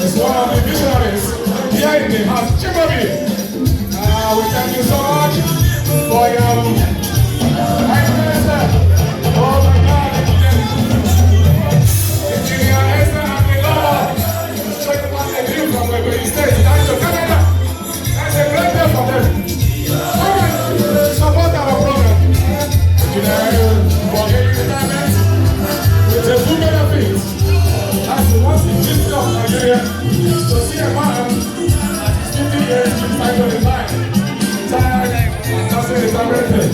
It's one of the visionaries here in the house. Chimabi, we thank you so much for your kindness. Oh my God. Engineer Esther and the Lord. Check what they do from where you stay. That's to Canada. That's a great day for them. Support our program. Engineer, for getting retirement with a full benefit. That's the one thing in Nigeria. So see a man, 50 years, 525. Tired, that's it, it's already.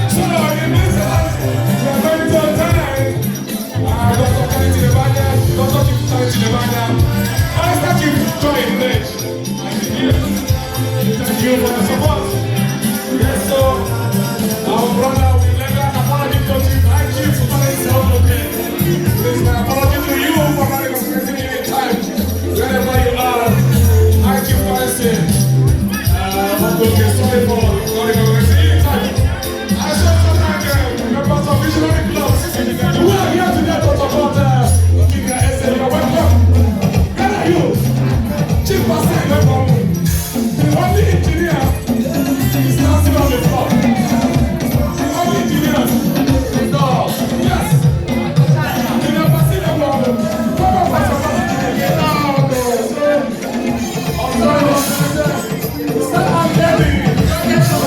So in this house, we are going to time. Dr. Kennedy Nevada, Dr. Kennedy Nevada. Pastor Chief Joy Nate. Thank you for the support. Yes, so our brother will never apologize to you. I keep following his own opinion. This is my apology to you for not recognizing me anytime. Wherever you are, I keep saying, I'm going to get sorry for not recognizing me anytime. I said sometimes, members of visionary clubs who are here today to support King Esther, you're welcome. Where are you? Chief Pastor, welcome. The only engineer is dancing on the floor.